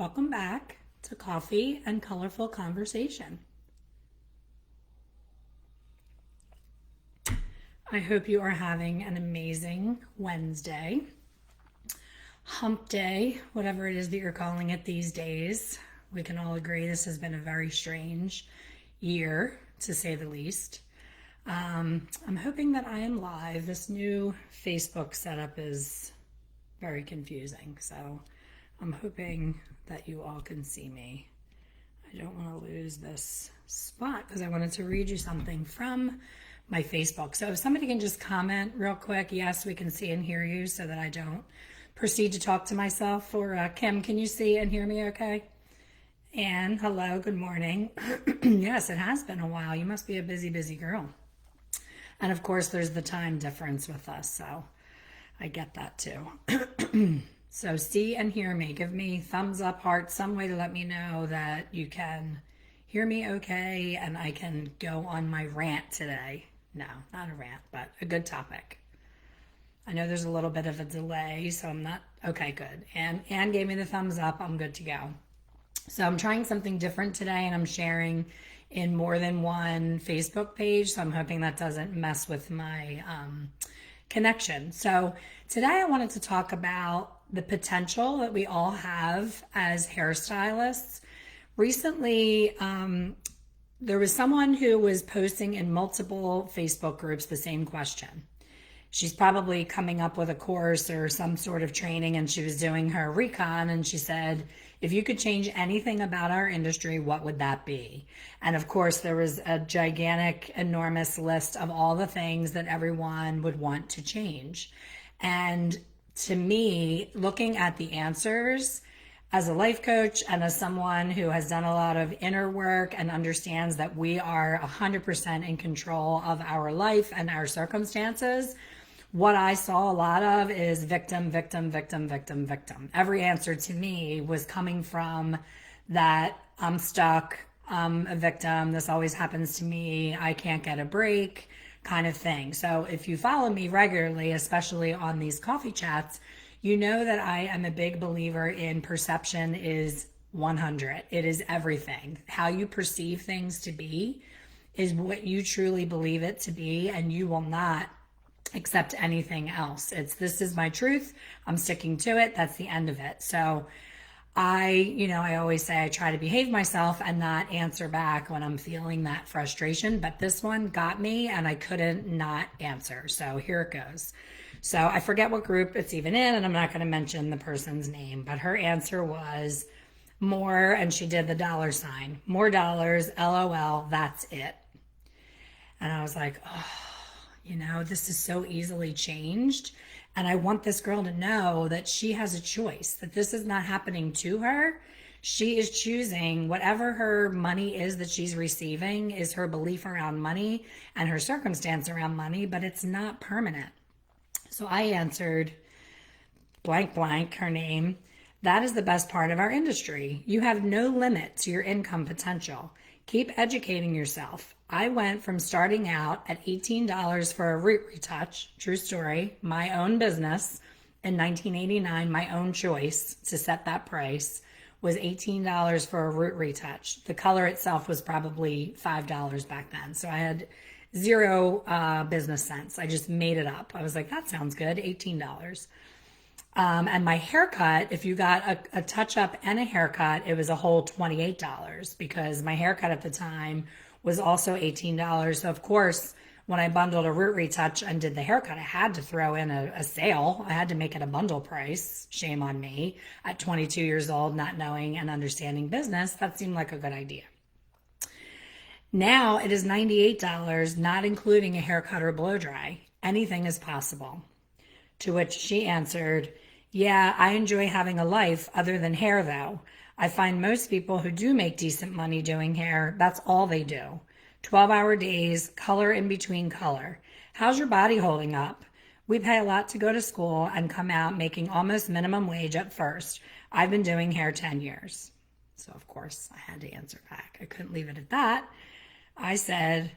Welcome back to Coffee and Colorful Conversation. I hope you are having an amazing Wednesday, hump day, whatever it is that you're calling it these days. We can all agree this has been a very strange year, to say the least. I'm hoping that I am live. This new Facebook setup is very confusing, so I'm hoping that you all can see me. I don't want to lose this spot because I wanted to read you something from my Facebook. So if somebody can just comment real quick, yes, we can see and hear you, so that I don't proceed to talk to myself. Or Kim, can you see and hear me okay? Anne, hello, good morning. Yes, it has been a while. You must be a busy, busy girl. And of course, there's the time difference with us, so I get that too. So see and hear me. Give me thumbs up, heart, some way to let me know that you can hear me okay and I can go on my rant today. No, not a rant, but a good topic. I know there's a little bit of a delay, so I'm not, okay, good. And Anne gave me the thumbs up, I'm good to go. So I'm trying something different today and I'm sharing in more than one Facebook page, so I'm hoping that doesn't mess with my connection. So today I wanted to talk about the potential that we all have as hairstylists. Recently, there was someone who was posting in multiple Facebook groups the same question. She's probably coming up with a course or some sort of training, and she was doing her recon, and she said, if you could change anything about our industry, what would that be? And of course, there was a gigantic, enormous list of all the things that everyone would want to change. And to me, looking at the answers as a life coach and as someone who has done a lot of inner work and understands that we are 100% in control of our life and our circumstances, what I saw a lot of is victim, victim, victim, victim, victim. Every answer to me was coming from that I'm stuck, I'm a victim, this always happens to me, I can't get a break kind of thing. So if you follow me regularly, especially on these coffee chats, you know that I am a big believer in perception is 100. It is everything. How you perceive things to be is what you truly believe it to be, and you will not accept anything else. This is my truth. I'm sticking to it. That's the end of it. So I always say I try to behave myself and not answer back when I'm feeling that frustration. But this one got me and I couldn't not answer. So here it goes. So I forget what group it's even in, and I'm not going to mention the person's name, but her answer was more, and she did the dollar sign, more dollars, LOL, that's it. And I was like, oh, this is so easily changed. And I want this girl to know that she has a choice, that this is not happening to her. She is choosing whatever her money is that she's receiving is her belief around money and her circumstance around money, but it's not permanent. So I answered blank, blank, her name. That is the best part of our industry. You have no limit to your income potential. Keep educating yourself. I went from starting out at $18 for a root retouch, true story, my own business in 1989, my own choice to set that price was $18 for a root retouch. The color itself was probably $5 back then. So I had zero business sense. I just made it up. I was like, that sounds good, $18. And my haircut, if you got a touch up and a haircut, it was a whole $28 because my haircut at the time was also $18. So of course, when I bundled a root retouch and did the haircut, I had to throw in a sale. I had to make it a bundle price. Shame on me. At 22 years old, not knowing and understanding business, that seemed like a good idea. Now it is $98, not including a haircut or blow dry. Anything is possible. To which she answered, yeah, I enjoy having a life other than hair though. I find most people who do make decent money doing hair, that's all they do. 12-hour days, color in between color. How's your body holding up? We pay a lot to go to school and come out making almost minimum wage at first. I've been doing hair 10 years. So of course I had to answer back. I couldn't leave it at that. I said,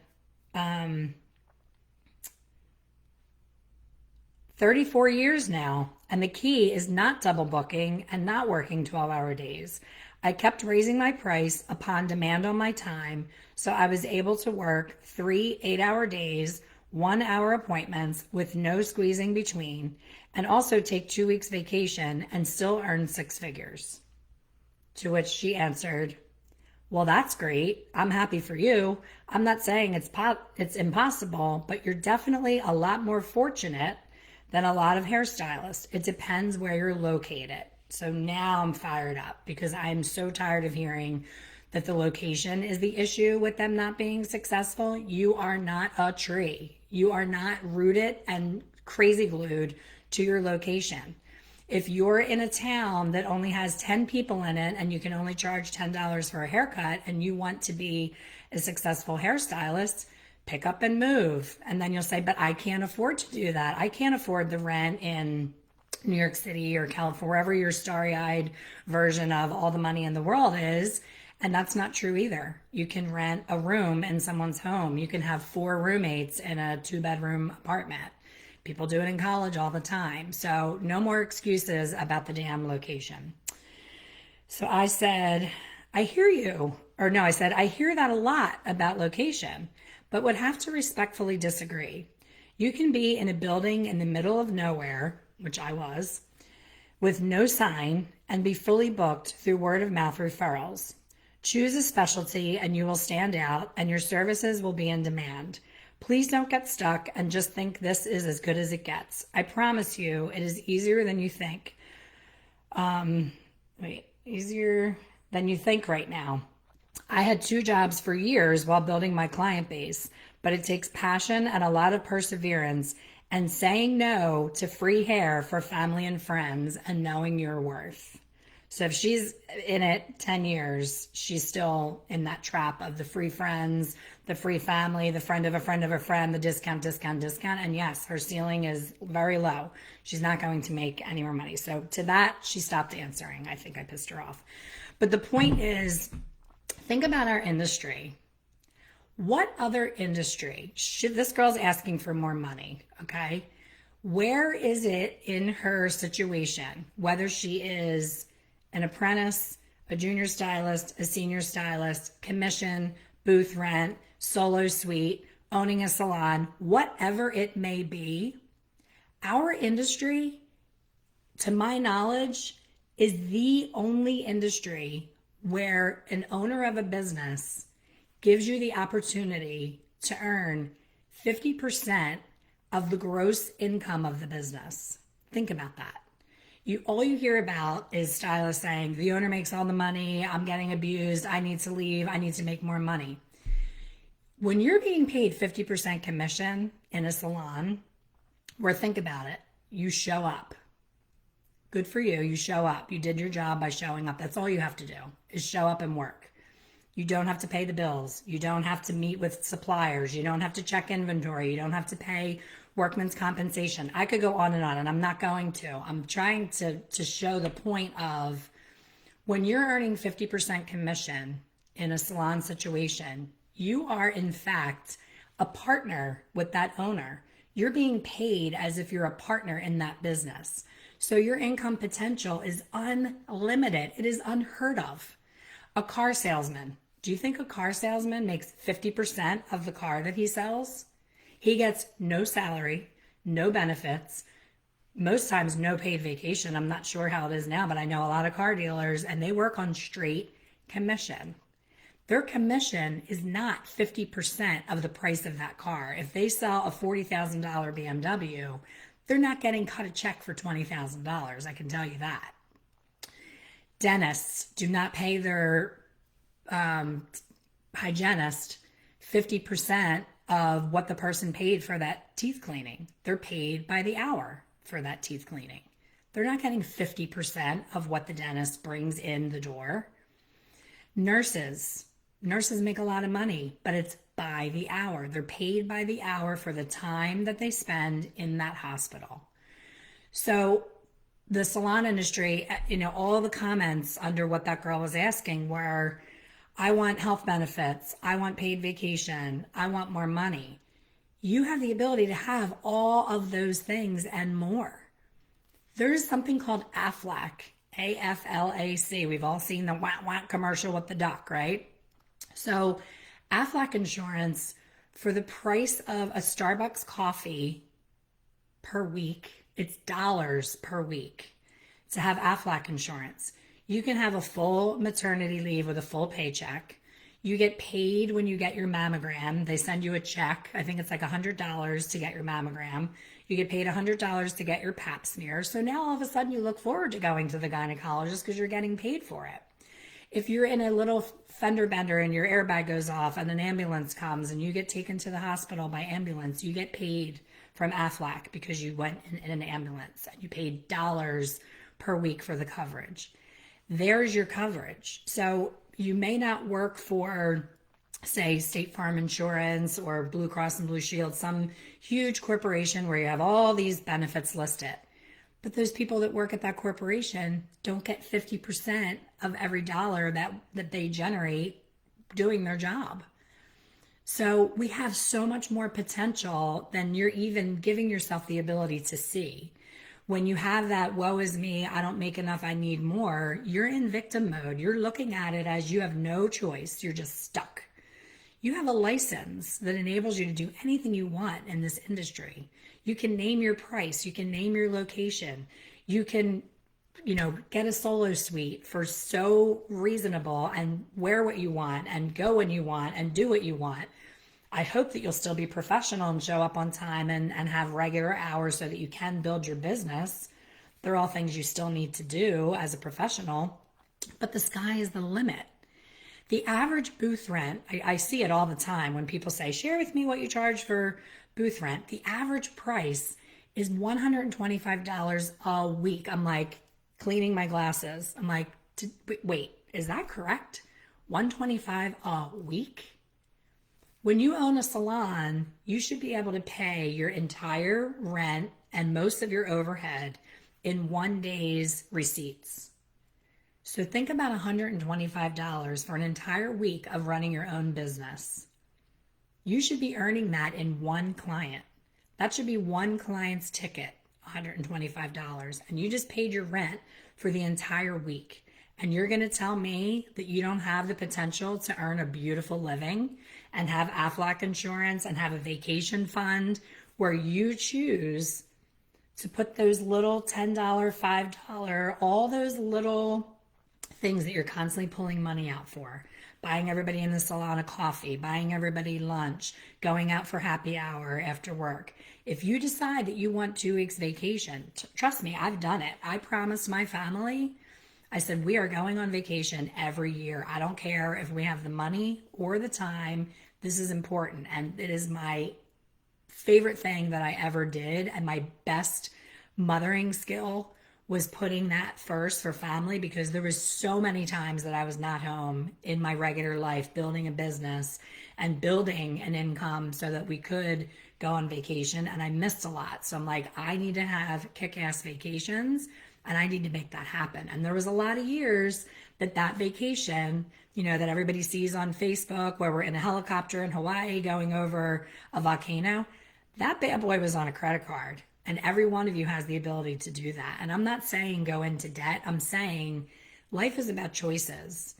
34 years now, and the key is not double booking and not working 12-hour days. I kept raising my price upon demand on my time, so I was able to work 3 8-hour days, 1-hour appointments with no squeezing between, and also take 2 weeks vacation and still earn 6 figures. To which she answered, well, that's great. I'm happy for you. I'm not saying it's impossible, but you're definitely a lot more fortunate than a lot of hairstylists. It depends where you're located. So now I'm fired up because I'm so tired of hearing that the location is the issue with them not being successful. You are not a tree. You are not rooted and crazy glued to your location. If you're in a town that only has 10 people in it and you can only charge $10 for a haircut and you want to be a successful hairstylist, pick up and move. And then you'll say, but I can't afford to do that. I can't afford the rent in New York City or California, wherever your starry-eyed version of all the money in the world is. And that's not true either. You can rent a room in someone's home. You can have 4 roommates in a 2-bedroom apartment. People do it in college all the time. So no more excuses about the damn location. So I said, I hear you. Or no, I said, I hear that a lot about location, but would have to respectfully disagree. You can be in a building in the middle of nowhere, which I was, with no sign and be fully booked through word of mouth referrals. Choose a specialty and you will stand out and your services will be in demand. Please don't get stuck and just think this is as good as it gets. I promise you it is easier than you think. Easier than you think right now. I had 2 jobs for years while building my client base, but it takes passion and a lot of perseverance and saying no to free hair for family and friends and knowing your worth. So if she's in it 10 years, she's still in that trap of the free friends, the free family, the friend of a friend of a friend, the discount. And yes, her ceiling is very low. She's not going to make any more money. So to that, she stopped answering. I think I pissed her off. But the point is, think about our industry. What other industry should this girl's asking for more money? Okay. Where is it in her situation, whether she is an apprentice, a junior stylist, a senior stylist, commission, booth rent, solo suite, owning a salon, whatever it may be, our industry, to my knowledge, is the only industry where an owner of a business gives you the opportunity to earn 50% of the gross income of the business. Think about that. All you hear about is stylists saying, the owner makes all the money, I'm getting abused, I need to leave, I need to make more money. When you're being paid 50% commission in a salon, where think about it, you show up. Good for you, you show up. You did your job by showing up. That's all you have to do, is show up and work. You don't have to pay the bills. You don't have to meet with suppliers. You don't have to check inventory. You don't have to pay workman's compensation. I could go on, and I'm not going to. I'm trying to show the point of when you're earning 50% commission in a salon situation, you are in fact a partner with that owner. You're being paid as if you're a partner in that business. So your income potential is unlimited. It is unheard of. A car salesman. Do you think a car salesman makes 50% of the car that he sells? He gets no salary, no benefits, most times no paid vacation. I'm not sure how it is now, but I know a lot of car dealers and they work on straight commission. Their commission is not 50% of the price of that car. If they sell a $40,000 BMW, they're not getting cut a check for $20,000. I can tell you that. Dentists do not pay their hygienist 50% of what the person paid for that teeth cleaning. They're paid by the hour for that teeth cleaning. They're not getting 50% of what the dentist brings in the door. Nurses make a lot of money, but it's by the hour. They're paid by the hour for the time that they spend in that hospital. So the salon industry, all the comments under what that girl was asking were, I want health benefits, I want paid vacation, I want more money. You have the ability to have all of those things and more. There's something called AFLAC, AFLAC. We've all seen the wah wah commercial with the duck, right? So, AFLAC insurance, for the price of a Starbucks coffee per week, it's dollars per week to have AFLAC insurance. You can have a full maternity leave with a full paycheck. You get paid when you get your mammogram. They send you a check. I think it's like $100 to get your mammogram. You get paid $100 to get your pap smear. So now all of a sudden you look forward to going to the gynecologist because you're getting paid for it. If you're in a little fender bender and your airbag goes off and an ambulance comes and you get taken to the hospital by ambulance, you get paid from AFLAC because you went in an ambulance and you paid dollars per week for the coverage. There's your coverage. So you may not work for, say, State Farm Insurance or Blue Cross and Blue Shield, some huge corporation where you have all these benefits listed. But those people that work at that corporation don't get 50% of every dollar that they generate doing their job. So we have so much more potential than you're even giving yourself the ability to see. When you have that, woe is me, I don't make enough, I need more, you're in victim mode. You're looking at it as you have no choice. You're just stuck. You have a license that enables you to do anything you want in this industry. You can name your price. You can name your location. You can, get a solo suite for so reasonable and wear what you want and go when you want and do what you want. I hope that you'll still be professional and show up on time and have regular hours so that you can build your business. They're all things you still need to do as a professional, but the sky is the limit. The average booth rent, I see it all the time when people say, share with me what you charge for booth rent. The average price is $125 a week. I'm like, cleaning my glasses. I'm like, wait, is that correct? $125 a week? When you own a salon, you should be able to pay your entire rent and most of your overhead in one day's receipts. So think about $125 for an entire week of running your own business. You should be earning that in one client. That should be one client's ticket, $125. And you just paid your rent for the entire week. And you're going to tell me that you don't have the potential to earn a beautiful living and have AFLAC insurance and have a vacation fund where you choose to put those little $10, $5, all those little things that you're constantly pulling money out for. Buying everybody in the salon a coffee, buying everybody lunch, going out for happy hour after work. If you decide that you want 2 weeks vacation, trust me, I've done it. I promised my family, I said, we are going on vacation every year. I don't care if we have the money or the time. This is important. And it is my favorite thing that I ever did. And my best mothering skill was putting that first for family, because there was so many times that I was not home in my regular life, building a business and building an income so that we could go on vacation. And I missed a lot. So I'm like, I need to have kick-ass vacations. And I need to make that happen. And there was a lot of years that vacation, that everybody sees on Facebook where we're in a helicopter in Hawaii going over a volcano, that bad boy was on a credit card. And every one of you has the ability to do that. And I'm not saying go into debt. I'm saying life is about choices.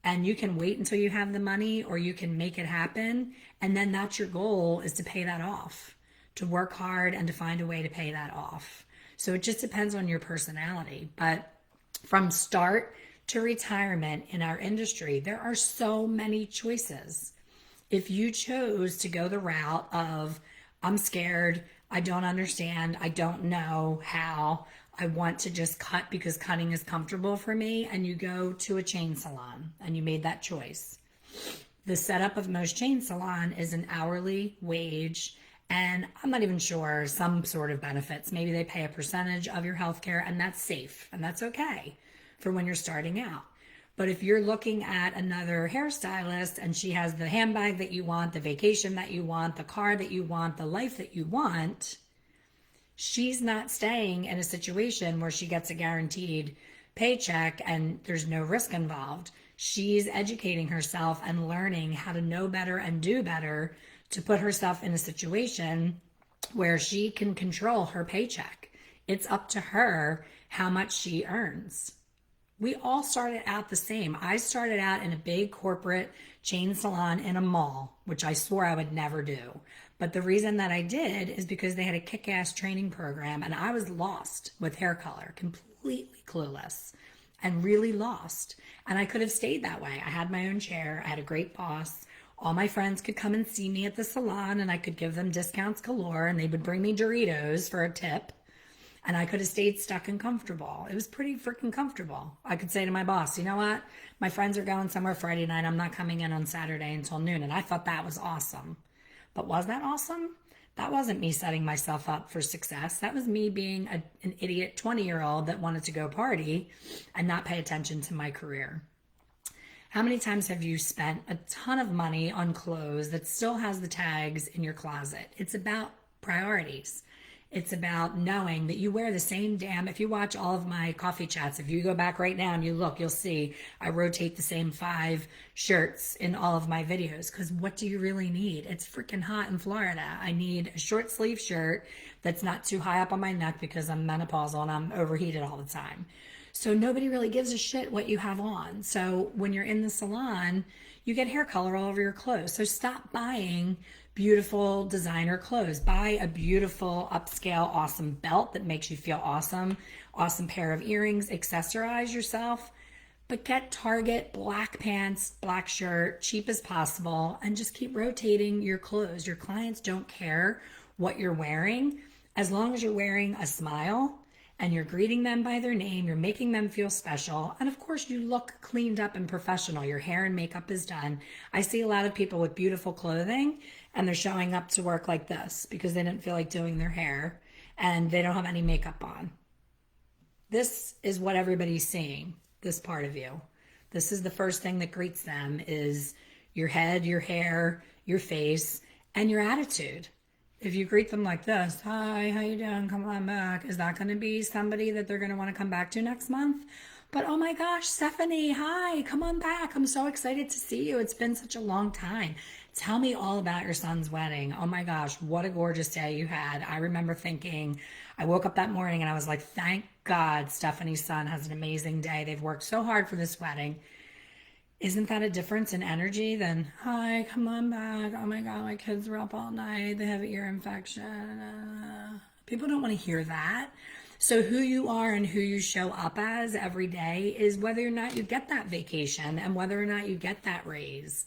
And you can wait until you have the money, or you can make it happen. And then that's your goal, is to pay that off, to work hard and to find a way to pay that off. So it just depends on your personality. But from start to retirement in our industry, there are so many choices. If you chose to go the route of, I'm scared, I don't understand, I don't know how, I want to just cut because cutting is comfortable for me, and you go to a chain salon and you made that choice. The setup of most chain salon is an hourly wage. And I'm not even sure, some sort of benefits. Maybe they pay a percentage of your healthcare, and that's safe, and that's okay for when you're starting out. But if you're looking at another hairstylist and she has the handbag that you want, the vacation that you want, the car that you want, the life that you want, she's not staying in a situation where she gets a guaranteed paycheck and there's no risk involved. She's educating herself and learning how to know better and do better to put herself in a situation where she can control her paycheck. It's up to her how much she earns. We all started out the same. I started out in a big corporate chain salon in a mall, which I swore I would never do. But the reason that I did is because they had a kick-ass training program and I was lost with hair color, completely clueless and really lost. And I could have stayed that way. I had my own chair. I had a great boss. All my friends could come and see me at the salon and I could give them discounts galore and they would bring me Doritos for a tip. And I could have stayed stuck and comfortable. It was pretty freaking comfortable. I could say to my boss, you know what? My friends are going somewhere Friday night. I'm not coming in on Saturday until noon. And I thought that was awesome. But was that awesome? That wasn't me setting myself up for success. That was me being an idiot 20-year-old that wanted to go party and not pay attention to my career. How many times have you spent a ton of money on clothes that still has the tags in your closet? It's about priorities. It's about knowing that you wear the same if you watch all of my coffee chats, if you go back right now and you look, you'll see I rotate the same 5 shirts in all of my videos. Because what do you really need? It's freaking hot in Florida. I need a short sleeve shirt that's not too high up on my neck because I'm menopausal and I'm overheated all the time. So nobody really gives a shit what you have on. So when you're in the salon, you get hair color all over your clothes. So stop buying beautiful designer clothes. Buy a beautiful upscale awesome belt that makes you feel awesome pair of earrings. Accessorize yourself, but get Target black pants, black shirt, cheap as possible, and just keep rotating your clothes. Your clients don't care what you're wearing as long as you're wearing a smile and you're greeting them by their name, you're making them feel special, and of course you look cleaned up and professional. Your hair and makeup is done. I see a lot of people with beautiful clothing and they're showing up to work like this because they didn't feel like doing their hair and they don't have any makeup on. This is what everybody's seeing, this part of you. This is the first thing that greets them is your head, your hair, your face, and your attitude. If you greet them like this, hi, how you doing? Come on back. Is that going to be somebody that they're going to want to come back to next month? But oh my gosh, Stephanie, hi, come on back. I'm so excited to see you. It's been such a long time. Tell me all about your son's wedding. Oh my gosh, what a gorgeous day you had. I remember thinking, I woke up that morning and I was like, thank God Stephanie's son has an amazing day. They've worked so hard for this wedding. Isn't that a difference in energy than, hi, come on back. Oh my God, my kids were up all night. They have an ear infection. People don't want to hear that. So who you are and who you show up as every day is whether or not you get that vacation and whether or not you get that raise.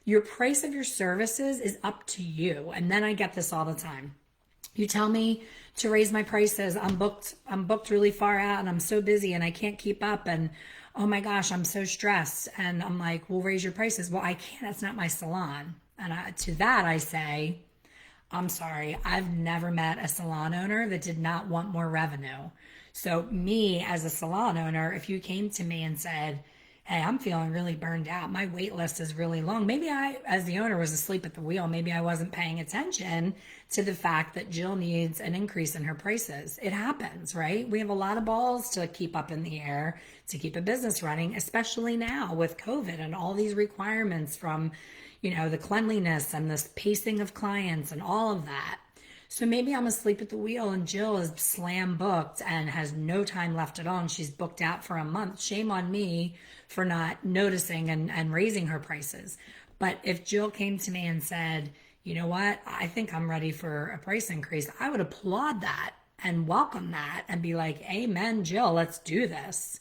Your price of your services is up to you. And then I get this all the time. You tell me to raise my prices. I'm booked really far out and I'm so busy and I can't keep up. And oh my gosh, I'm so stressed. And I'm like, well, raise your prices. Well, I can't, it's not my salon. And to that I say, I'm sorry, I've never met a salon owner that did not want more revenue. So me as a salon owner, if you came to me and said, hey, I'm feeling really burned out, my wait list is really long. Maybe I, as the owner, was asleep at the wheel. Maybe I wasn't paying attention to the fact that Jill needs an increase in her prices. It happens, right? We have a lot of balls to keep up in the air to keep a business running, especially now with COVID and all these requirements from, the cleanliness and the pacing of clients and all of that. So maybe I'm asleep at the wheel and Jill is slam booked and has no time left at all and she's booked out for a month. Shame on me for not noticing and raising her prices. But if Jill came to me and said, you know what, I think I'm ready for a price increase, I would applaud that and welcome that and be like, amen, Jill, let's do this.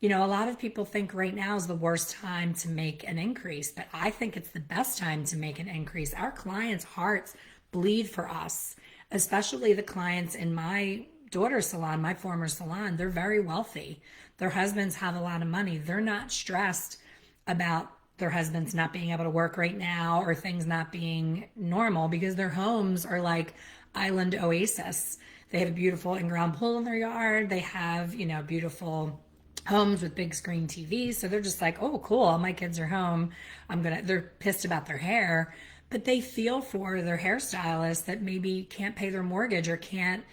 A lot of people think right now is the worst time to make an increase, but I think it's the best time to make an increase. Our clients' hearts bleed for us, especially the clients in my daughter's salon, my former salon. They're very wealthy. Their husbands have a lot of money. They're not stressed about their husbands not being able to work right now or things not being normal because their homes are like island oasis. They have a beautiful in-ground pool in their yard. They have, beautiful homes with big screen TVs. So they're just like, oh, cool. All my kids are home. They're pissed about their hair, but they feel for their hairstylist that maybe can't pay their mortgage or can't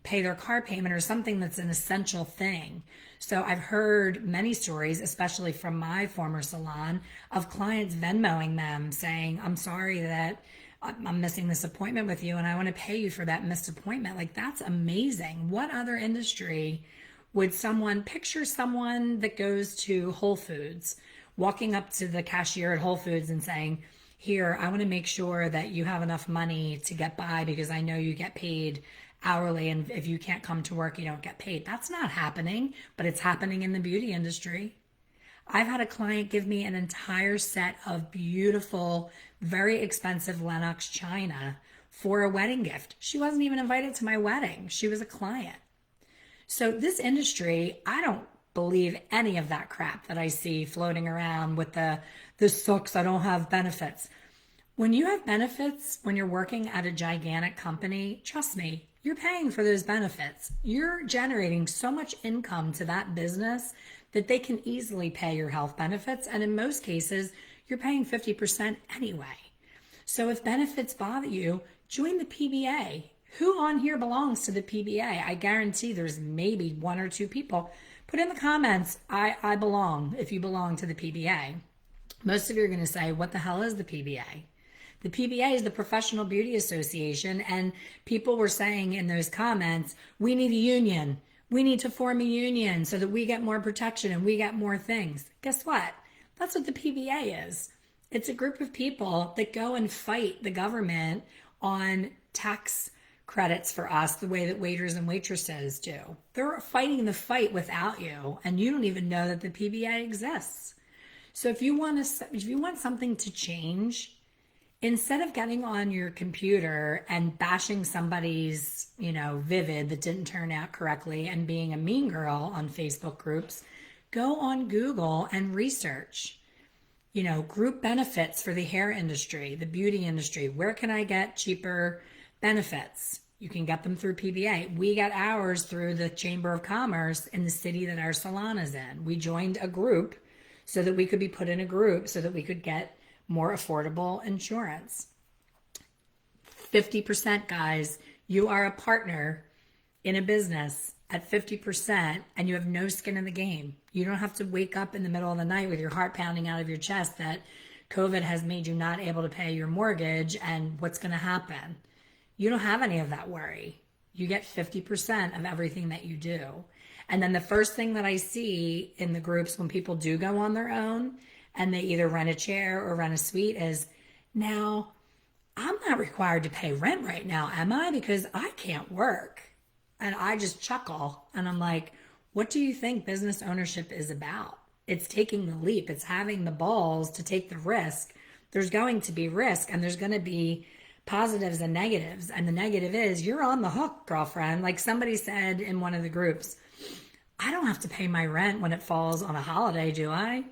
pay their car payment or something that's an essential thing. So I've heard many stories, especially from my former salon, of clients Venmoing them saying, I'm sorry that I'm missing this appointment with you and I want to pay you for that missed appointment. Like, that's amazing. What other industry would picture someone that goes to Whole Foods, walking up to the cashier at Whole Foods and saying, here, I want to make sure that you have enough money to get by because I know you get paid hourly, and if you can't come to work, you don't get paid. That's not happening, but it's happening in the beauty industry. I've had a client give me an entire set of beautiful, very expensive Lenox china for a wedding gift. She wasn't even invited to my wedding. She was a client. So this industry, I don't believe any of that crap that I see floating around with this sucks, I don't have benefits. When you have benefits, when you're working at a gigantic company, trust me, you're paying for those benefits. You're generating so much income to that business that they can easily pay your health benefits. And in most cases, you're paying 50% anyway. So if benefits bother you, join the PBA. Who on here belongs to the PBA? I guarantee there's maybe one or two people. Put in the comments, I belong, if you belong to the PBA. Most of you are going to say, what the hell is the PBA? The PBA is the Professional Beauty Association, and people were saying in those comments, we need a union. We need to form a union so that we get more protection and we get more things. Guess what? That's what the PBA is. It's a group of people that go and fight the government on tax credits for us the way that waiters and waitresses do. They're fighting the fight without you, and you don't even know that the PBA exists. So if you want something to change, instead of getting on your computer and bashing somebody's, Vivid that didn't turn out correctly and being a mean girl on Facebook groups, go on Google and research, group benefits for the hair industry, the beauty industry. Where can I get cheaper benefits? You can get them through PBA. We got ours through the Chamber of Commerce in the city that our salon is in. We joined a group so that we could be put in a group so that we could get more affordable insurance. 50%, guys, you are a partner in a business at 50% and you have no skin in the game. You don't have to wake up in the middle of the night with your heart pounding out of your chest that COVID has made you not able to pay your mortgage and what's going to happen. You don't have any of that worry. You get 50% of everything that you do. And then the first thing that I see in the groups when people do go on their own and they either rent a chair or rent a suite is, now, I'm not required to pay rent right now, am I? Because I can't work. And I just chuckle and I'm like, what do you think business ownership is about? It's taking the leap. It's having the balls to take the risk. There's going to be risk and there's going to be positives and negatives. And the negative is you're on the hook, girlfriend. Like somebody said in one of the groups, I don't have to pay my rent when it falls on a holiday, do I?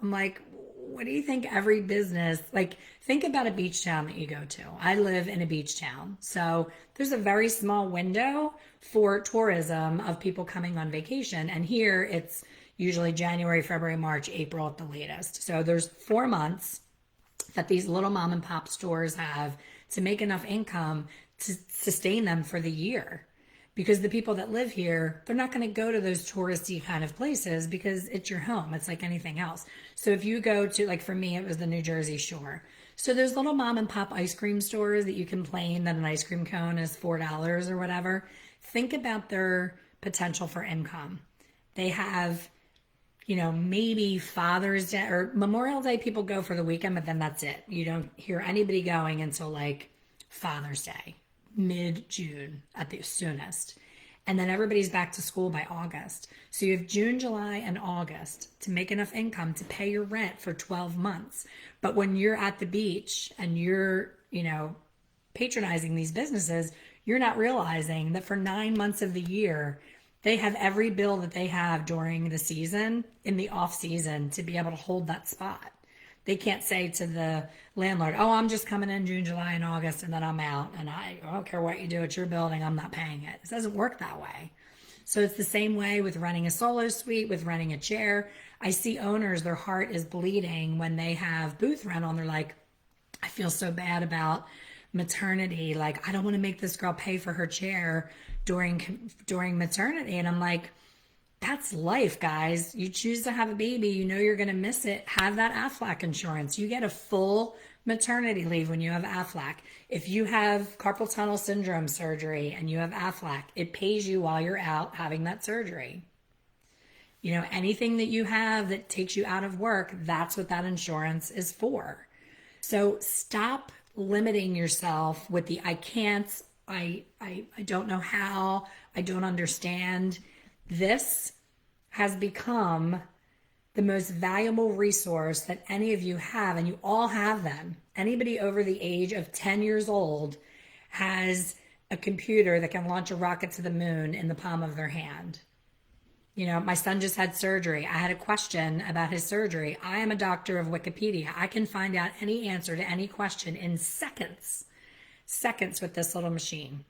I'm like, what do you think every business, like think about a beach town that you go to. I live in a beach town. So there's a very small window for tourism of people coming on vacation. And here it's usually January, February, March, April at the latest. So there's 4 months that these little mom and pop stores have to make enough income to sustain them for the year. Because the people that live here, they're not going to go to those touristy kind of places because it's your home. It's like anything else. So if you go to, like for me, it was the New Jersey Shore. So there's little mom and pop ice cream stores that you complain that an ice cream cone is $4 or whatever. Think about their potential for income. They have, maybe Father's Day or Memorial Day, people go for the weekend, but then that's it. You don't hear anybody going until like Father's Day. Mid-June at the soonest. And then everybody's back to school by August. So you have June, July, and August to make enough income to pay your rent for 12 months. But when you're at the beach and you're, patronizing these businesses, you're not realizing that for 9 months of the year, they have every bill that they have during the season in the off season to be able to hold that spot. They can't say to the landlord, oh, I'm just coming in June, July, and August, and then I'm out. And I don't care what you do at your building, I'm not paying it. It doesn't work that way. So it's the same way with renting a solo suite, with renting a chair. I see owners, their heart is bleeding when they have booth rental, and they're like, I feel so bad about maternity. Like, I don't want to make this girl pay for her chair during maternity. And I'm like, that's life, guys. You choose to have a baby, you're going to miss it. Have that Aflac insurance. You get a full maternity leave when you have Aflac. If you have carpal tunnel syndrome surgery and you have Aflac, it pays you while you're out having that surgery. You know, anything that you have that takes you out of work, that's what that insurance is for. So stop limiting yourself with the I can't, I don't know how, I don't understand. This has become the most valuable resource that any of you have, and you all have them. Anybody over the age of 10 years old has a computer that can launch a rocket to the moon in the palm of their hand. You know, my son just had surgery. I had a question about his surgery. I am a doctor of Wikipedia. I can find out any answer to any question in seconds with this little machine.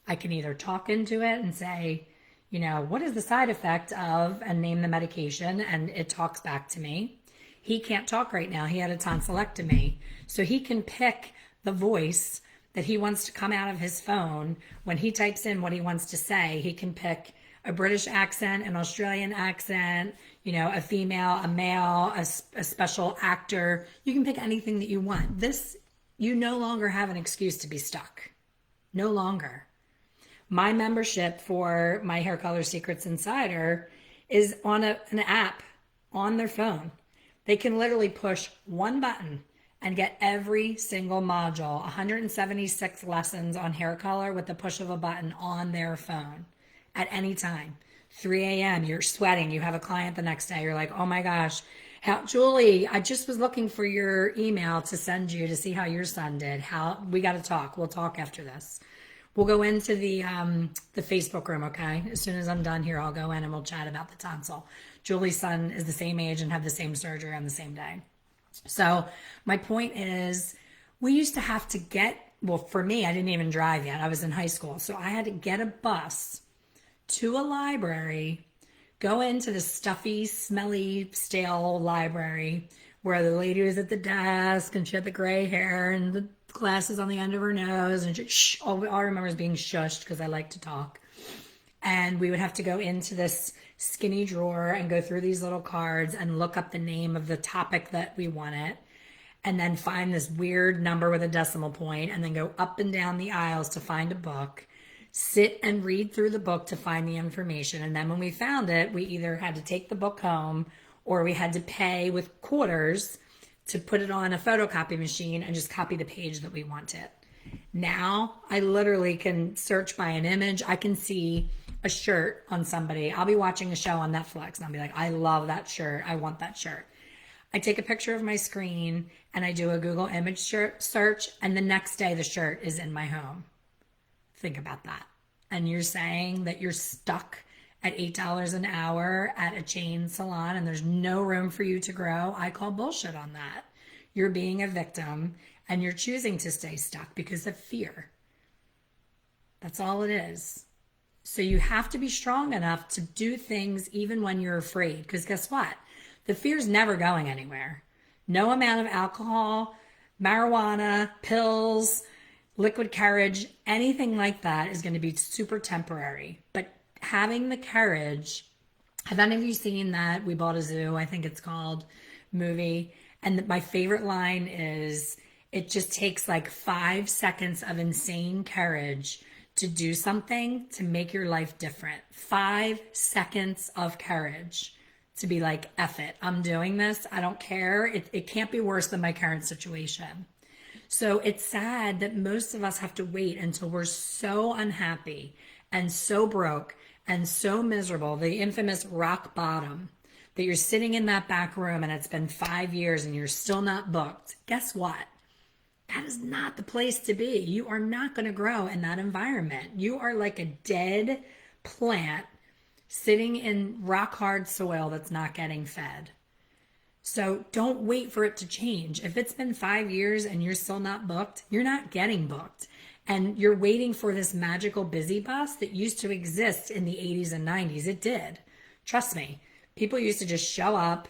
I can either talk into it and say, you know, what is the side effect of, and name the medication, and it talks back to me. He can't talk right now. He had a tonsillectomy. So he can pick the voice that he wants to come out of his phone. When he types in what he wants to say, he can pick a British accent, an Australian accent, you know, a female, a male, a special actor. You can pick anything that you want. This, you no longer have an excuse to be stuck. No longer. My membership for my Hair Color Secrets Insider is on an app on their phone. They can literally push one button and get every single module, 176 lessons on hair color with the push of a button on their phone at any time. 3 a.m., you're sweating, you have a client the next day, you're like, oh my gosh, Julie, I just was looking for your email to send you to see how your son did. We got to talk. We'll talk after this. We'll go into the Facebook room, okay? As soon as I'm done here, I'll go in and we'll chat about the tonsil. Julie's son is the same age and had the same surgery on the same day. So my point is, we used to have to well, for me, I didn't even drive yet. I was in high school. So I had to get a bus to a library, go into the stuffy, smelly, stale library where the lady was at the desk and she had the gray hair and the glasses on the end of her nose, and all I remember is being shushed because I like to talk. And we would have to go into this skinny drawer and go through these little cards and look up the name of the topic that we wanted, and then find this weird number with a decimal point, and then go up and down the aisles to find a book, sit and read through the book to find the information. And then when we found it, we either had to take the book home or we had to pay with quarters to put it on a photocopy machine and just copy the page that we wanted. Now I literally can search by an image. I can see a shirt on somebody. I'll be watching a show on Netflix and I'll be like, I love that shirt. I want that shirt. I take a picture of my screen and I do a Google image search, and the next day the shirt is in my home. Think about that. And you're saying that you're stuck at $8 an hour at a chain salon and there's no room for you to grow? I call bullshit on that. You're being a victim and you're choosing to stay stuck because of fear. That's all it is. So you have to be strong enough to do things even when you're afraid, because guess what? The fear's never going anywhere. No amount of alcohol, marijuana, pills, liquid courage, anything like that is going to be super temporary. But having the courage, have any of you seen that We Bought a Zoo, I think it's called, movie? And my favorite line is, it just takes like 5 seconds of insane courage to do something to make your life different. 5 seconds of courage to be like, F it, I'm doing this. I don't care. It can't be worse than my current situation. So it's sad that most of us have to wait until we're so unhappy and so broke and so miserable, the infamous rock bottom, that you're sitting in that back room and it's been 5 years and you're still not booked. Guess what? That is not the place to be. You are not going to grow in that environment. You are like a dead plant sitting in rock hard soil that's not getting fed. So don't wait for it to change. If it's been 5 years and you're still not booked, you're not getting booked. And you're waiting for this magical busy bus that used to exist in the 80s and 90s. It did. Trust me. People used to just show up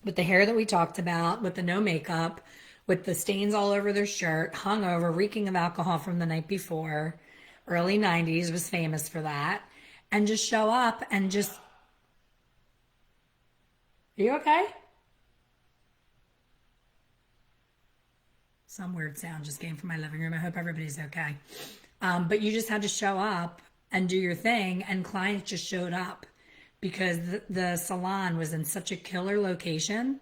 with the hair that we talked about, with the no makeup, with the stains all over their shirt, hungover, reeking of alcohol from the night before. Early 90s was famous for that. And just show up and just, are you okay? Some weird sound just came from my living room. I hope everybody's okay. But you just had to show up and do your thing, and clients just showed up because the salon was in such a killer location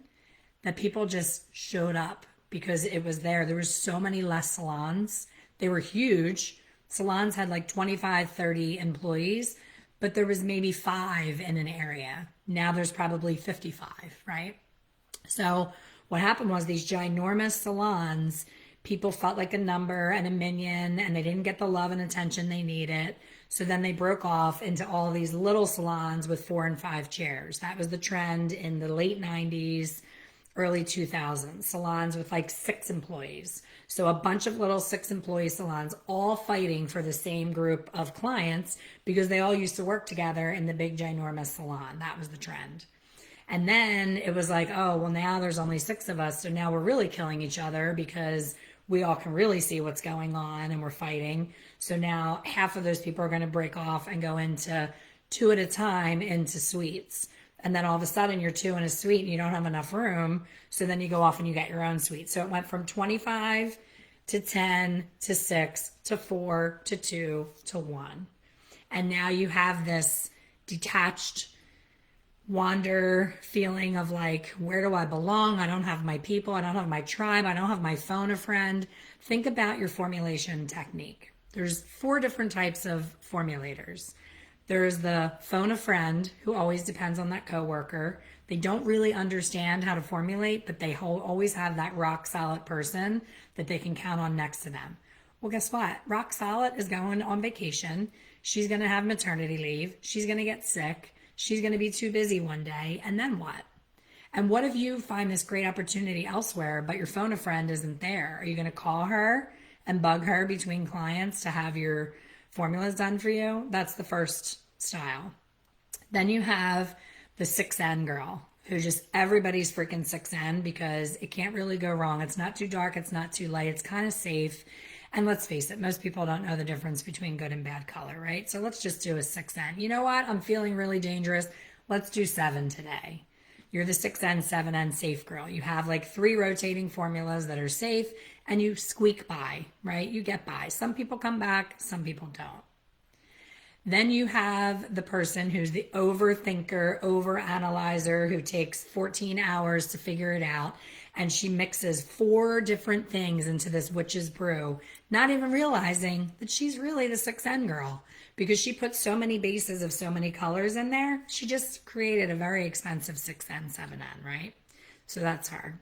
that people just showed up because it was there. There was so many less salons. They were huge. Salons had like 25, 30 employees, but there was maybe 5 in an area. Now there's probably 55, right? So what happened was these ginormous salons, people felt like a number and a minion, and they didn't get the love and attention they needed. So then they broke off into all these little salons with 4 and 5 chairs. That was the trend in the late 90s, early 2000s, salons with like 6 employees. So a bunch of little 6-employee salons all fighting for the same group of clients because they all used to work together in the big ginormous salon. That was the trend. And then it was like, oh, well, now there's only 6 of us. So now we're really killing each other because we all can really see what's going on and we're fighting. So now half of those people are going to break off and go into 2 at a time into suites. And then all of a sudden you're 2 in a suite and you don't have enough room. So then you go off and you get your own suite. So it went from 25 to 10 to 6 to 4 to 2 to 1. And now you have this detached wander feeling of like, where do I belong? I don't have my people. I don't have my tribe. I don't have my phone a friend. Think about your formulation technique. There's 4 different types of formulators. There's the phone a friend who always depends on that coworker. They don't really understand how to formulate, but they always have that rock solid person that they can count on next to them. Well, guess what? Rock solid is going on vacation. She's going to have maternity leave. She's going to get sick. She's going to be too busy one day. And then what? And what if you find this great opportunity elsewhere, but your phone a friend isn't there? Are you going to call her and bug her between clients to have your formulas done for you? That's the first style. Then you have the 6N girl, who just everybody's freaking 6N because it can't really go wrong. It's not too dark. It's not too light. It's kind of safe. And let's face it, most people don't know the difference between good and bad color, right? So let's just do a 6N. You know what? I'm feeling really dangerous. Let's do 7 today. You're the 6N, 7N safe girl. You have like 3 rotating formulas that are safe and you squeak by, right? You get by. Some people come back, some people don't. Then you have the person who's the overthinker, overanalyzer, who takes 14 hours to figure it out. And she mixes 4 different things into this witch's brew, not even realizing that she's really the 6N girl because she put so many bases of so many colors in there. She just created a very expensive 6N, 7N, right? So that's her.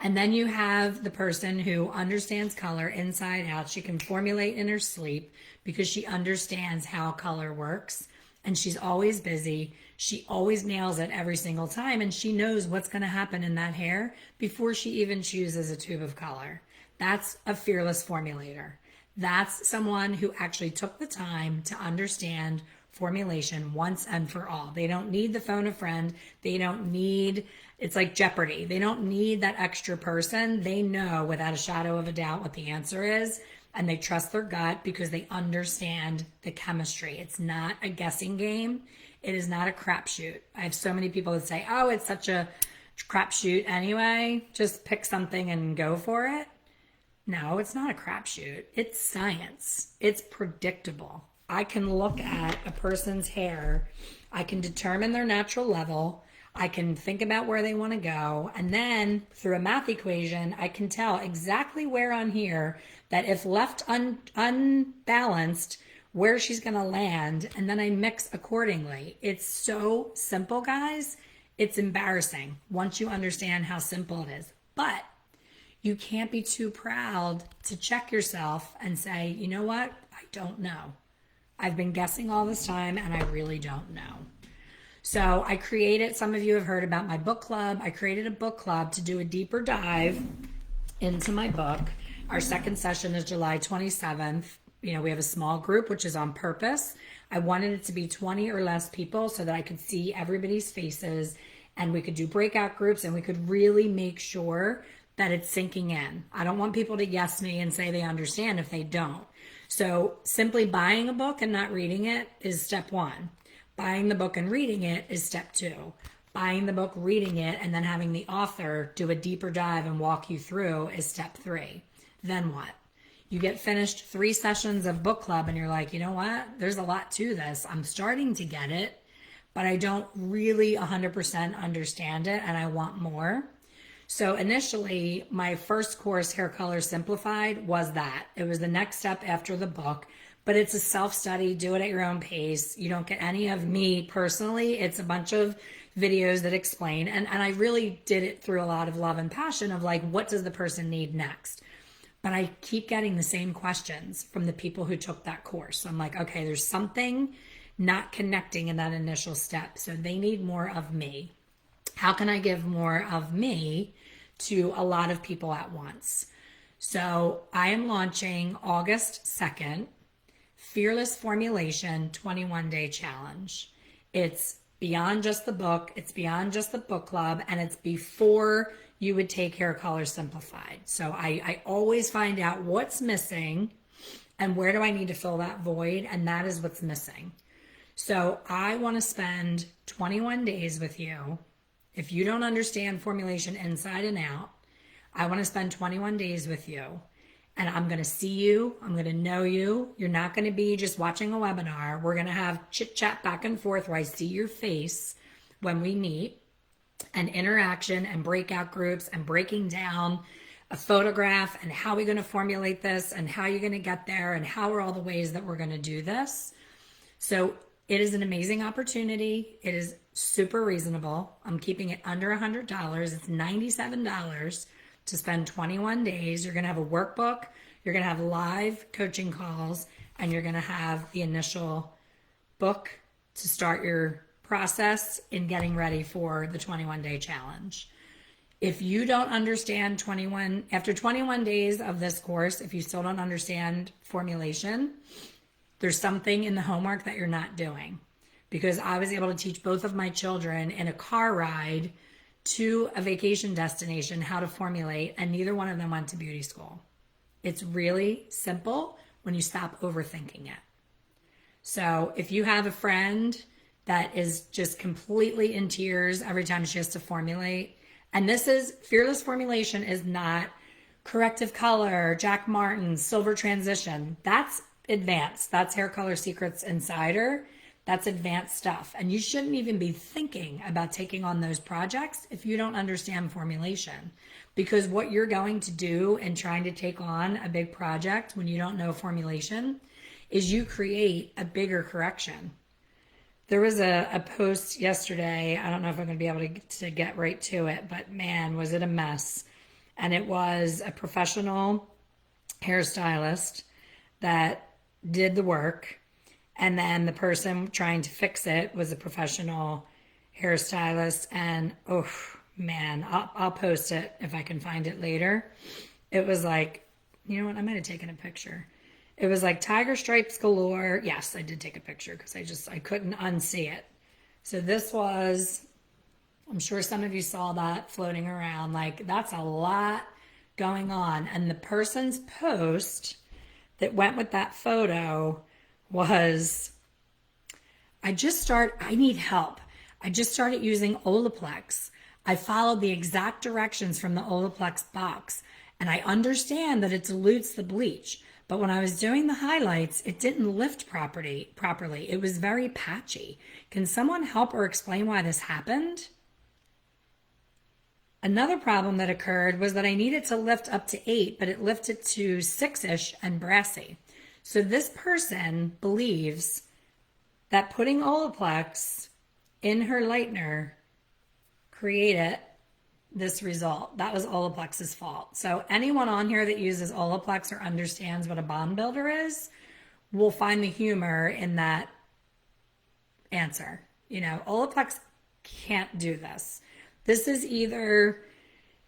And then you have the person who understands color inside out. She can formulate in her sleep because she understands how color works. And she's always busy. She always nails it every single time. And she knows what's going to happen in that hair before she even chooses a tube of color. That's a fearless formulator. That's someone who actually took the time to understand formulation once and for all. They don't need the phone a friend. They don't need, it's like Jeopardy. They don't need that extra person. They know without a shadow of a doubt what the answer is. And they trust their gut because they understand the chemistry. It's not a guessing game. It is not a crapshoot. I have so many people that say, oh, it's such a crapshoot anyway. Just pick something and go for it. No, it's not a crapshoot. It's science. It's predictable. I can look at a person's hair. I can determine their natural level. I can think about where they want to go. And then through a math equation, I can tell exactly where on here that if left unbalanced, where she's going to land. And then I mix accordingly. It's so simple, guys. It's embarrassing once you understand how simple it is. But you can't be too proud to check yourself and say, you know what? I don't know. I've been guessing all this time and I really don't know. So I created, some of you have heard about my book club. I created a book club to do a deeper dive into my book. Our second session is July 27th. You know, we have a small group, which is on purpose. I wanted it to be 20 or less people so that I could see everybody's faces and we could do breakout groups and we could really make sure that it's sinking in. I don't want people to yes me and say they understand if they don't. So simply buying a book and not reading it is step 1. Buying the book and reading it is step 2. buying the book, reading it, and then having the author do a deeper dive and walk you through is step 3. Then what? You get finished 3 sessions of book club and you're like, you know what? There's a lot to this. I'm starting to get it, but I don't really 100% understand it and I want more. So initially, my first course, Hair Color Simplified, was that. It was the next step after the book, but it's a self-study, do it at your own pace. You don't get any of me personally. It's a bunch of videos that explain, and I really did it through a lot of love and passion of like, what does the person need next? But I keep getting the same questions from the people who took that course. So I'm like, okay, there's something not connecting in that initial step. So they need more of me. How can I give more of me to a lot of people at once? So I am launching August 2nd, Fearless Formulation 21-day challenge. It's beyond just the book, it's beyond just the book club, and it's before you would take Hair Color Simplified. So I always find out what's missing and where do I need to fill that void, and that is what's missing. So I want to spend 21 days with you. If you don't understand formulation inside and out, I want to spend 21 days with you. And I'm going to see you. I'm going to know you. You're not going to be just watching a webinar. We're going to have chit chat back and forth where I see your face when we meet, and interaction and breakout groups and breaking down a photograph and how we're going to formulate this and how you're going to get there and how are all the ways that we're going to do this. So it is an amazing opportunity. It is super reasonable. I'm keeping it under $100. It's $97 to spend 21 days. You're going to have a workbook. You're going to have live coaching calls, and you're going to have the initial book to start your process in getting ready for the 21-day challenge. If you don't understand after 21 days of this course, if you still don't understand formulation, there's something in the homework that you're not doing. Because I was able to teach both of my children in a car ride to a vacation destination how to formulate, and neither one of them went to beauty school. It's really simple when you stop overthinking it. So if you have a friend that is just completely in tears every time she has to formulate, and this is Fearless Formulation is not corrective color, Jack Martin's silver transition. That's advanced. That's Hair Color Secrets Insider. That's advanced stuff. And you shouldn't even be thinking about taking on those projects if you don't understand formulation. Because what you're going to do in trying to take on a big project when you don't know formulation is you create a bigger correction. There was a post yesterday. I don't know if I'm going to be able to get right to it, but man, was it a mess. And it was a professional hairstylist that did the work. And then the person trying to fix it was a professional hairstylist. And oh man, I'll post it if I can find it later. It was like, you know what? I might have taken a picture. It was like tiger stripes galore. Yes, I did take a picture because I couldn't unsee it. So this was, I'm sure some of you saw that floating around. Like, that's a lot going on. And the person's post that went with that photo was, I need help. I just started using Olaplex. I followed the exact directions from the Olaplex box, and I understand that it dilutes the bleach. But when I was doing the highlights, it didn't lift properly. It was very patchy. Can someone help or explain why this happened? Another problem that occurred was that I needed to lift up to 8, but it lifted to 6-ish and brassy. So this person believes that putting Olaplex in her lightener created this result. That was Olaplex's fault. So anyone on here that uses Olaplex or understands what a bond builder is will find the humor in that answer. You know, Olaplex can't do this. This is either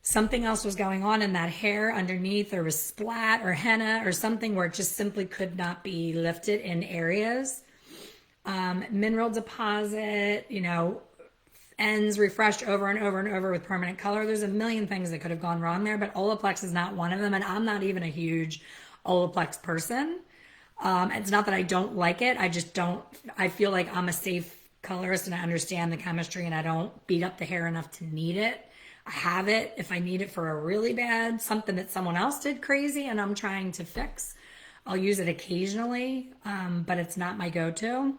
something else was going on in that hair underneath, there was splat or henna or something where it just simply could not be lifted in areas. Mineral deposit, you know, ends refreshed over and over and over with permanent color. There's a million things that could have gone wrong there, but Olaplex is not one of them. And I'm not even a huge Olaplex person. It's not that I don't like it. I feel like I'm a safe colorist and I understand the chemistry and I don't beat up the hair enough to need it. I have it if I need it for a really bad, something that someone else did crazy and I'm trying to fix. I'll use it occasionally, but it's not my go-to.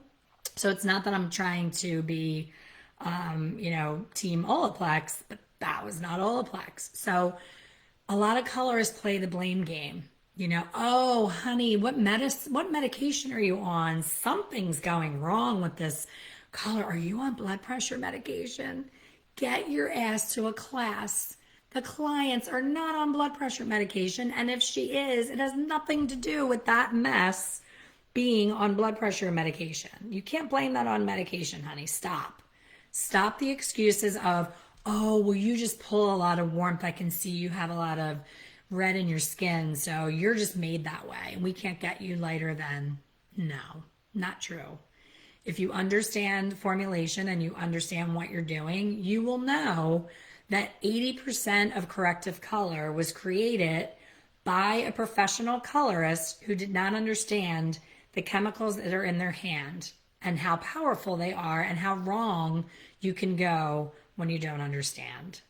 So it's not that I'm trying to be, team Olaplex, but that was not Olaplex. So a lot of colorists play the blame game. Oh, honey, what medication are you on? Something's going wrong with this color. Are you on blood pressure medication? Get your ass to a class. The clients are not on blood pressure medication. And if she is, it has nothing to do with that mess being on blood pressure medication. You can't blame that on medication, honey. Stop. Stop the excuses of, oh, well, you just pull a lot of warmth. I can see you have a lot of red in your skin, so you're just made that way. And we can't get you lighter than, no, not true. If you understand formulation and you understand what you're doing, you will know that 80% of corrective color was created by a professional colorist who did not understand the chemicals that are in their hand and how powerful they are and how wrong you can go when you don't understand.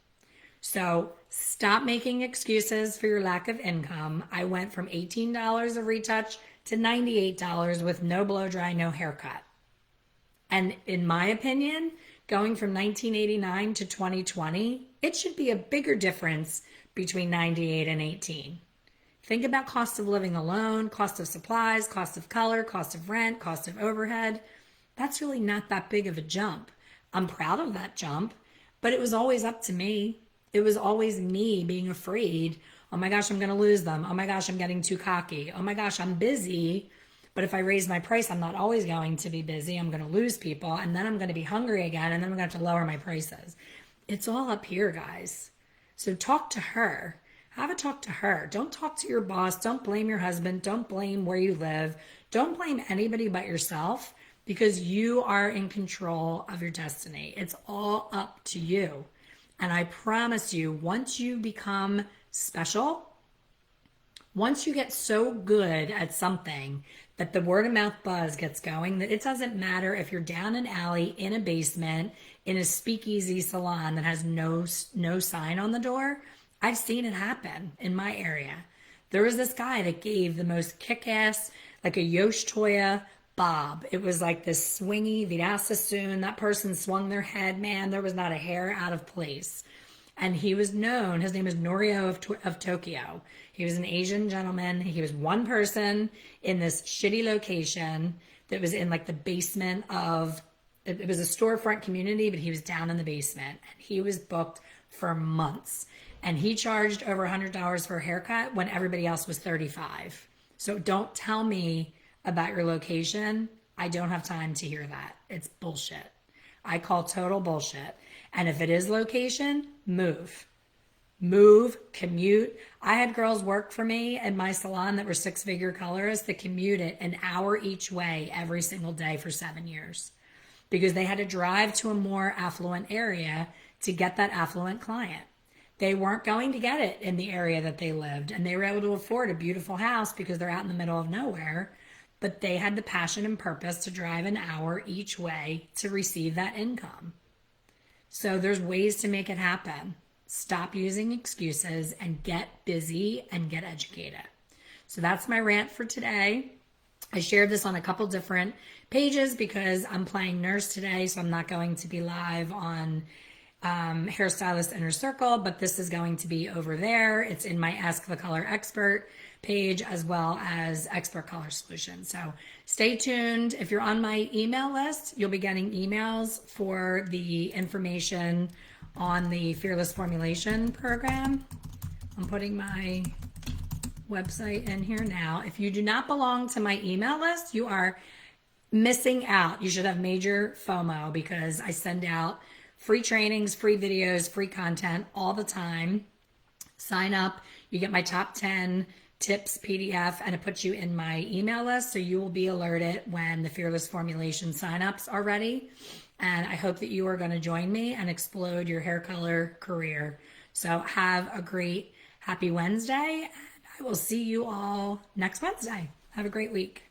So stop making excuses for your lack of income. I went from $18 a retouch to $98 with no blow dry, no haircut. And in my opinion, going from 1989 to 2020, it should be a bigger difference between 98 and 18. Think about cost of living alone, cost of supplies, cost of color, cost of rent, cost of overhead. That's really not that big of a jump. I'm proud of that jump, but it was always up to me. It was always me being afraid. Oh my gosh, I'm going to lose them. Oh my gosh, I'm getting too cocky. Oh my gosh, I'm busy. But if I raise my price, I'm not always going to be busy. I'm going to lose people and then I'm going to be hungry again and then I'm going to have to lower my prices. It's all up here, guys. So talk to her. Have a talk to her. Don't talk to your boss. Don't blame your husband. Don't blame where you live. Don't blame anybody but yourself because you are in control of your destiny. It's all up to you. And I promise you, once you become special, once you get so good at something that the word of mouth buzz gets going, that it doesn't matter if you're down an alley, in a basement, in a speakeasy salon that has no sign on the door. I've seen it happen in my area. There was this guy that gave the most kick-ass, like a Yosh Toya bob. It was like this swingy Vida Sassoon. That person swung their head, man. There was not a hair out of place. And he was known, his name is Norio of Tokyo. He was an Asian gentleman. He was one person in this shitty location that was in like the basement of, it was a storefront community, but he was down in the basement. And he was booked for months. And he charged over $100 for a haircut when everybody else was $35. So don't tell me about your location. I don't have time to hear that. It's bullshit. I call total bullshit. And if it is location, move. Move, commute. I had girls work for me at my salon that were six-figure colorists that commuted an hour each way every single day for 7 years because they had to drive to a more affluent area to get that affluent client. They weren't going to get it in the area that they lived, and they were able to afford a beautiful house because they're out in the middle of nowhere, but they had the passion and purpose to drive an hour each way to receive that income. So there's ways to make it happen. Stop using excuses and get busy and get educated. So that's my rant for today. I shared this on a couple different pages because I'm playing nurse today, so I'm not going to be live on Hair Stylist Inner Circle, but this is going to be over there. It's in my Ask the Color Expert page as well as Expert Color Solutions. So stay tuned. If you're on my email list, you'll be getting emails for the information on the Fearless Formulation program. I'm putting my website in here now. If you do not belong to my email list, you are missing out. You should have major FOMO because I send out free trainings, free videos, free content all the time. Sign up. You get my top 10 tips PDF and it puts you in my email list. So you will be alerted when the Fearless Formulation signups are ready. And I hope that you are going to join me and explode your hair color career. So have a great, happy Wednesday. And I will see you all next Wednesday. Have a great week.